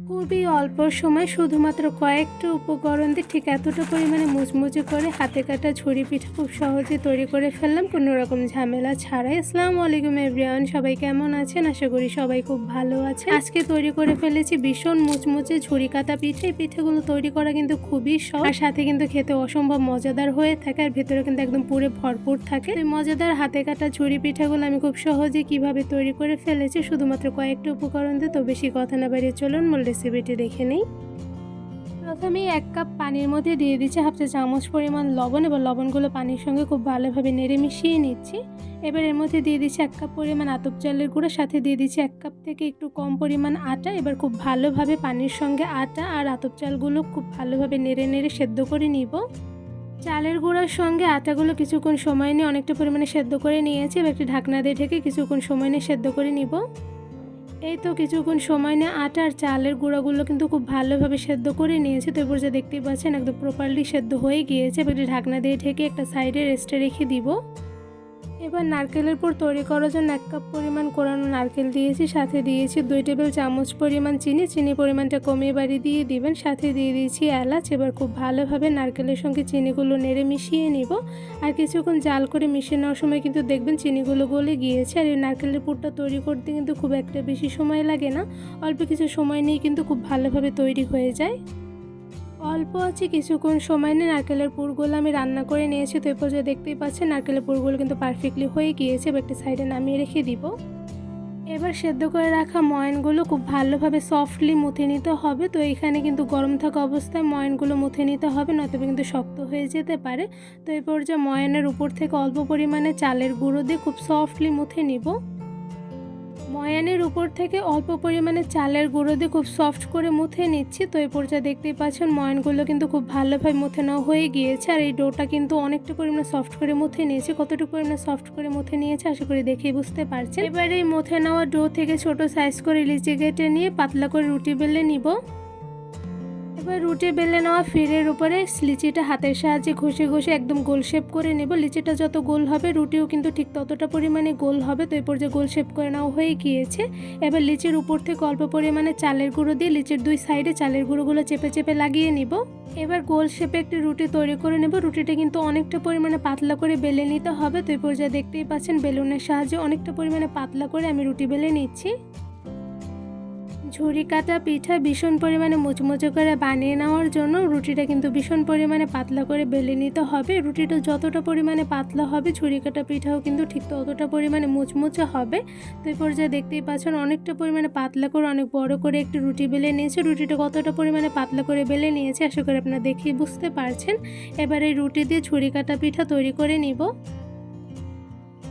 খুবই অল্প সময় শুধুমাত্র কয়েকটা উপকরণ দিয়ে ঠিক এতটা পরিমাণে মুচমুচে করে হাতে কাটা ঝুরি পিঠা খুব সহজে তৈরি করে ফেললাম কোনো রকম ঝামেলা ছাড়াই। আসসালামু আলাইকুম এভরিওয়ান, সবাই কেমন আছেন? আশা করি সবাই খুব ভালো আছেন। আজকে তৈরি করে ফেলেছি ভীষণ মুচমুচে ঝুরি কাটা পিঠা। এই পিঠাগুলো তৈরি করা কিন্তু খুবই সহজ, আর সাথে কিন্তু খেতে অসম্ভব মজাদার হয়ে থাকে, আর ভেতরে কিন্তু একদম পুরো ভরপুর থাকে। এই মজাদার হাতে কাটা ঝুরি পিঠাগুলো আমি খুব সহজে কিভাবে তৈরি করে ফেলেছি শুধুমাত্র কয়েকটা উপকরণ দিয়ে। তো বেশি কথা না বাড়িয়ে চলুন মূল রেসিপিটি দেখে নিই। প্রথমেই 1 কাপ পানির মধ্যে দিয়ে দিচ্ছি হাফ চা চামচ পরিমাণ লবণ। এবার লবণগুলো পানির সঙ্গে খুব ভালোভাবে নেড়ে মিশিয়ে নিচ্ছি। এবার এর মধ্যে দিয়ে দিচ্ছি 1 কাপ পরিমাণ আতপ চালের গুঁড়া, সাথে দিয়ে দিচ্ছি 1 কাপ থেকে একটু কম পরিমাণ আটা। এবার খুব ভালোভাবে পানির সঙ্গে আটা আর আতপ চালগুলো খুব ভালোভাবে নেড়ে নেড়ে সেদ্ধ করে নিব। চালের গুঁড়ার সঙ্গে আটাগুলো কিছুক্ষণ সময় নিয়ে অনেকটা পরিমাণে সেদ্ধ করে নিয়েছি। এবার একটি ঢাকনা দিয়ে ঢেকে কিছুক্ষণ সময় নিয়ে সেদ্ধ করে নিব। এই তো কিছুক্ষণ সময় নিয়ে আটা আর চালের গুঁড়াগুলো কিন্তু খুব ভালোভাবে সেদ্ধ করে নিয়েছি। তো এরপর যা দেখতেই পাচ্ছেন একদম প্রপারলি সেদ্ধ হয়ে গিয়েছে। এবার ঢাকনা দিয়ে ঢেকে একটা সাইডে রেস্টে রেখে দিব। এবার নারকেলের পুর তৈরি করার জন্য 1 কাপ পরিমাণ কোরানো নারকেল দিয়েছি, সাথে দিয়েছি 2 টেবিল চামচ পরিমাণ চিনি পরিমাণটা কমিয়ে বাড়িয়ে দিয়ে দিবেন, সাথে দিয়ে দিয়েছি এলাচ। এবার খুব ভালোভাবে নারকেলের সঙ্গে চিনিগুলো নেড়ে মিশিয়ে নিব। আর কিছুক্ষণ জাল করে মিশিয়ে নেওয়ার সময় কিন্তু দেখবেন চিনিগুলো গলে গিয়েছে। আর এই নারকেলের পুরটা তৈরি করতে কিন্তু খুব একটা বেশি সময় লাগে না, অল্প কিছু সময় নিয়ে কিন্তু খুব ভালোভাবে তৈরি হয়ে যায়। অল্প আছে কিছুক্ষণ সময় নিয়ে নারকেলের পুরগুলো আমি রান্না করে নিয়েছি। তো এরপর যে দেখতেই পাচ্ছেন নারকেলের পুরগুলো কিন্তু পারফেক্টলি হয়ে গিয়েছে। এবার একটা সাইডে নামিয়ে রেখে দিব। এবার সেদ্ধ করে রাখা ময়ানগুলো খুব ভালোভাবে সফটলি মুথে নিতে হবে। তো এখানে কিন্তু গরম থাকা অবস্থায় ময়ানগুলো মুথে নিতে হবে, নয়তো কিন্তু শক্ত হয়ে যেতে পারে। তো এরপর যে ময়ানের উপর থেকে অল্প পরিমাণে চালের গুঁড়ো দিয়ে খুব সফটলি মুথে নিব। ময়ানের উপর থেকে অল্প পরিমাণে চালের গুঁড়ো দিয়ে খুব সফট করে মুথে নিচ্ছি। তো এই পর্যায়ে দেখতেই পাচ্ছেন ময়ানগুলো কিন্তু খুব ভালোভাবে মুথে নেওয়া হয়ে গিয়েছে। আর এই ডোটা কিন্তু অনেকটা পরিমাণে সফট করে মুথে নিয়েছি। কতটুকু পরিমাণে সফট করে মুথে নিয়েছে আশা করি দেখেই বুঝতে পারছেন। এবার এই মুথে নেওয়া ডো থেকে ছোট সাইজ করে লিচি কেটে নিয়ে পাতলা করে রুটি বেলে নিব। এবার রুটি বেলে নেওয়া ফিরের উপরে লিচিটা হাতের সাহায্যে ঘষে ঘষে একদম গোল শেপ করে নেব। লিচিটা যত গোল হবে রুটিও কিন্তু ঠিক ততটা পরিমাণে গোল হবে। তো এরপর যে গোল শেপ করে নেওয়া হয়ে গিয়েছে। এবার লিচির উপর থেকে অল্প পরিমাণে চালের গুঁড়ো দিয়ে লিচির 2 সাইডে চালের গুঁড়োগুলো চেপে চেপে লাগিয়ে নিব। এবার গোল শেপে একটি রুটি তৈরি করে নেব। রুটিটা কিন্তু অনেকটা পরিমাণে পাতলা করে বেলে নিতে হবে। তো এরপর যা দেখতেই পাচ্ছেন বেলুনের সাহায্যে অনেকটা পরিমাণে পাতলা করে আমি রুটি বেলে নিচ্ছি। ঝুরি কাটা পিঠা ভীষণ পরিমাণে মুচমুচে করে বানিয়ে নেওয়ার জন্য রুটিটা কিন্তু ভীষণ পরিমাণে পাতলা করে বেলে নিতে হবে। রুটিটা যতটা পরিমাণে পাতলা হবে ঝুরি কাটা পিঠাও কিন্তু ঠিক ততটা পরিমাণে মুচমুচে হবে। তো এই পর্যায়ে দেখতেই পাচ্ছেন অনেকটা পরিমাণে পাতলা করে অনেক বড় করে একটি রুটি বেলে নিয়েছে। রুটিটা কতটা পরিমাণে পাতলা করে বেলে নিয়েছে আশা করি আপনারা দেখেই বুঝতে পারছেন। এবার এই রুটি দিয়ে ঝুরি কাটা পিঠা তৈরি করে নিব।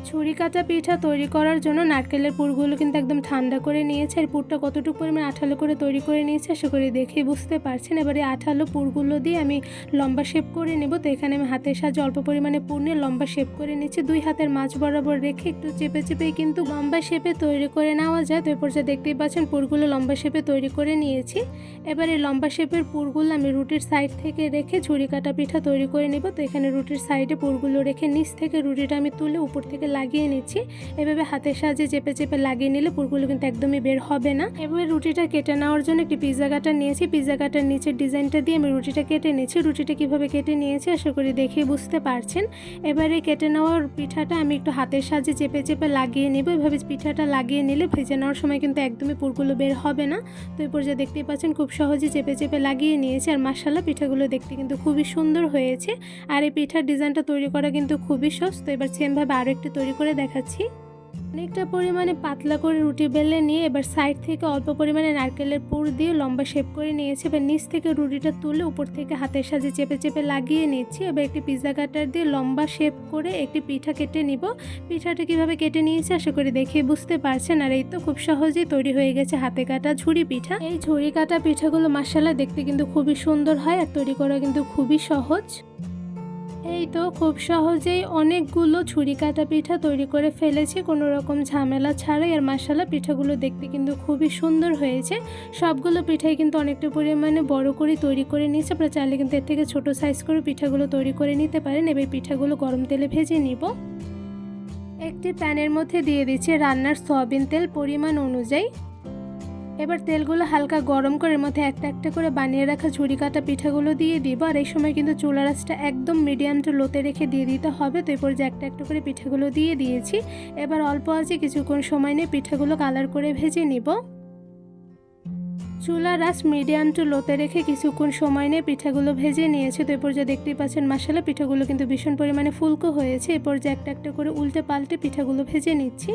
ছুরি কাটা পিঠা তৈরি করার জন্য নারকেলের পুরগুলো কিন্তু একদম ঠান্ডা করে নিয়েছে। আর পুরটা কতটুকু পরিমাণে আঠালো করে তৈরি করে নিয়েছে আশা করি দেখেই বুঝতে পারছেন। এবারে আঠালো পুরগুলো দিয়ে আমি লম্বা শেপ করে নেব। তো এখানে আমি হাতের সাহায্যে অল্প পরিমাণে পুর নিয়ে লম্বা শেপ করে নিচ্ছি। 2 হাতের মাঝ বরাবর রেখে একটু চেপে চেপেই কিন্তু লম্বা শেপে তৈরি করে নেওয়া যায়। তো এরপর যা দেখতেই পাচ্ছেন পুরগুলো লম্বা শেপে তৈরি করে নিয়েছি। এবারে লম্বা শেপের পুরগুলো আমি রুটির সাইড থেকে রেখে ঝুরি কাটা পিঠা তৈরি করে নেব। তো এখানে রুটির সাইডে পুরগুলো রেখে নিচ থেকে রুটিটা আমি তুলে উপর থেকে লাগিয়ে নিচ্ছি। এভাবে হাতের সাহায্যে চেপে চেপে লাগিয়ে নিলে পুরগুলো কিন্তু একদমই বের হবে না। এবার রুটিটা কেটে নেওয়ার জন্য একটি পিৎজা কাটার নিয়েছি। পিৎজা কাটার নিচের ডিজাইনটা দিয়ে আমি রুটিটা কেটে নিচ্ছি। রুটিটা কিভাবে কেটে নিয়েছি আশা করি দেখে বুঝতে পারছেন। এবারে কেটে নেওয়ার পিঠাটা আমি একটু হাতের সাহায্যে চেপে চেপে লাগিয়ে নেব। এভাবে পিঠাটা লাগিয়ে নিলে ভেজে নেওয়ার সময় কিন্তু একদমই পুরগুলো বের হবে না। তো এই পর্যায়ে দেখতেই পাচ্ছেন খুব সহজে চেপে চেপে লাগিয়ে নিয়েছি। আর মাশাআল্লাহ পিঠাগুলো দেখতে কিন্তু খুবই সুন্দর হয়েছে। আর এই পিঠার ডিজাইনটা তৈরি করা কিন্তু খুবই সহজ। তো এবার সেমভাবে আরও একটি তৈরি করে দেখাচ্ছি। অনেকটা পরিমাণে পাতলা করে রুটি বেলে নিয়ে এবার সাইড থেকে অল্প পরিমাণে নারকেলের পুর দিয়ে লম্বা শেপ করে নিয়েছি। এবার নিচ থেকে রুটিটা তুলে উপর থেকে হাতের সাহায্যে চেপে চেপে লাগিয়ে নিচ্ছি। এবার একটি পিৎজা কাটার দিয়ে লম্বা শেপ করে একটি পিঠা কেটে নিব। পিঠাটা কিভাবে কেটে নিয়েছি আশা করি দেখে বুঝতে পারছেন। আর এই তো খুব সহজেই তৈরি হয়ে গেছে হাতে কাটা ঝুরি পিঠা। এই ঝুরি কাটা পিঠাগুলো মাশাআল্লাহ দেখতে কিন্তু খুবই সুন্দর হয়, আর তৈরি করা কিন্তু খুবই সহজ। এই তো খুব সহজেই অনেকগুলো ছুরি কাটা পিঠা তৈরি করে ফেলেছি কোনো রকম ঝামেলা ছাড়াই। আর মাশাআল্লাহ পিঠাগুলো দেখতে কিন্তু খুবই সুন্দর হয়েছে। সবগুলো পিঠাই কিন্তু অনেকটা পরিমাণে বড় করে তৈরি করে নিয়েছে। আপনারা চাইলে কিন্তু এর থেকে ছোট সাইজ করে পিঠাগুলো তৈরি করে নিতে পারেন। এবার পিঠাগুলো গরম তেলে ভেজে নিব। একটি প্যানের মধ্যে দিয়ে দিচ্ছি রান্নার সয়াবিন তেল পরিমাণ অনুযায়ী। এবার তেলগুলো হালকা গরম করে এর মধ্যে একটা একটা করে বানিয়ে রাখা ঝুরি কাটা পিঠাগুলো দিয়ে দিব। আর এই সময় কিন্তু চুলার আঁচটা একদম মিডিয়াম টু লোতে রেখে দিয়ে দিতে হবে। তো এরপর যে একটা একটা করে পিঠাগুলো দিয়ে দিয়েছি। এবার অল্প আঁচে কিছুক্ষণ সময় নিয়ে পিঠাগুলো কালার করে ভেজে নিব। চুলার আঁচ মিডিয়াম টু লোতে রেখে কিছুক্ষণ সময় নিয়ে পিঠাগুলো ভেজে নিয়েছে। তো এরপর যে দেখতেই পাচ্ছেন মাশাআল্লাহ পিঠাগুলো কিন্তু ভীষণ পরিমাণে ফুলকো হয়েছে। এরপর যে একটা একটা করে উল্টে পাল্টে পিঠাগুলো ভেজে নিচ্ছি।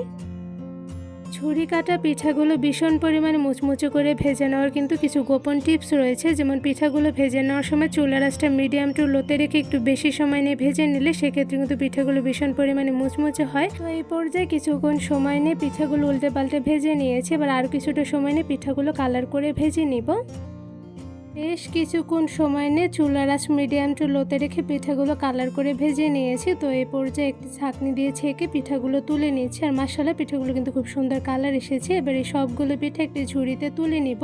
ঝুরি কাটা পিঠাগুলো ভীষণ পরিমাণে মুচমুচে করে ভেজে নেওয়ার কিন্তু কিছু গোপন টিপস রয়েছে। যেমন পিঠাগুলো ভেজে নেওয়ার সময় চুলার আঁচটা মিডিয়াম টু লোতে রেখে একটু বেশি সময় নিয়ে ভেজে নিলে সেক্ষেত্রে কিন্তু পিঠাগুলো ভীষণ পরিমাণে মুচমুচে হয়। তো এই পর্যায়ে কিছুক্ষণ সময় নিয়ে পিঠাগুলো উল্টে পাল্টে ভেজে নিয়েছি। এবার আর কিছুটা সময় নিয়ে পিঠাগুলো কালার করে ভেজে নিব। বেশ কিছুক্ষণ সময় নিয়ে চুলার আঁচ মিডিয়াম টু লোতে রেখে পিঠাগুলো কালার করে ভেজে নিয়েছি। তো এই পর্যায়ে একটি ছাঁকনি দিয়ে ছেঁকে পিঠাগুলো তুলে নিচ্ছি। আর মাশাআল্লাহ পিঠাগুলো কিন্তু খুব সুন্দর কালার এসেছে। এবার এই সবগুলো পিঠা একটি ঝুড়িতে তুলে নিব।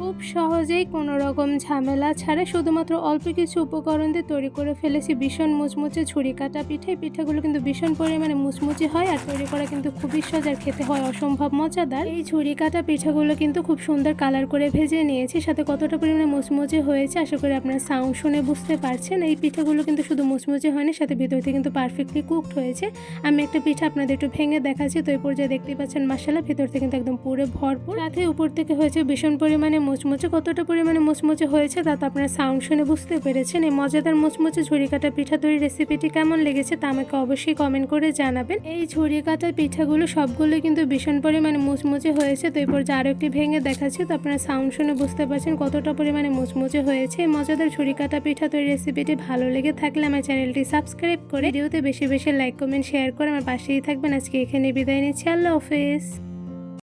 খুব সহজেই কোনো রকম ঝামেলা ছাড়া শুধুমাত্র অল্প কিছু উপকরণ দিয়ে তৈরি করে ফেলেছি ভীষণ মুচমুচে ঝুরি কাটা পিঠা। এই পিঠাগুলো কিন্তু ভীষণ পরিমাণে মুচমুচে হয় আর তৈরি করা কিন্তু খুবই সহজ আর খেতে হয় অসম্ভব মজাদার। এই ঝুরি কাটা পিঠাগুলো কিন্তু খুব সুন্দর কালার করে ভেজে নিয়েছি। সাথে কতটা পরিমাণে মুচমুচে হয়েছে আশা করি আপনারা সাউন্ড শুনে বুঝতে পারছেন। এই পিঠাগুলো কিন্তু শুধু মুচমুচে হয়নি, সাথে ভিতর থেকে কিন্তু পারফেক্টলি কুকড হয়েছে। আমি একটা পিঠা আপনাদের একটু ভেঙে দেখাচ্ছি। তো এই পর্যায়ে দেখতে পাচ্ছেন মাশাআল্লাহ ভিতর থেকে কিন্তু একদম পুরো ভরপুর, সাথে উপর থেকে হয়েছে ভীষণ পরিমাণে মুচমুচে। কতটা পরিমাণে মুচমুচে হয়েছে তা তো আপনারা সাউন্ড শুনে বুঝতে পেরেছেন। এই মজাদার মুচমুচে ঝুরি কাটা পিঠা তৈরির রেসিপিটি কেমন লেগেছে তা আমাকে অবশ্যই কমেন্ট করে জানাবেন। এই ঝুরি কাটা পিঠাগুলো সবগুলো কিন্তু ভীষণ পরিমাণে মুচমুচে হয়েছে। তো এরপর যে আরও একটি ভেঙে দেখাচ্ছি। তো আপনারা সাউন্ড শুনে বুঝতে পারছেন কতটা পরিমাণে মুচমুচে হয়েছে। এই মজাদার ঝুরি কাটা পিঠা তৈরির রেসিপিটি ভালো লেগে থাকলে আমার চ্যানেলটি সাবস্ক্রাইব করে ভিডিওতে বেশি বেশি লাইক কমেন্ট শেয়ার করে আমার পাশেই থাকবেন। আজকে এখানে বিদায় নিচ্ছি। আল্লাহ হাফেজ।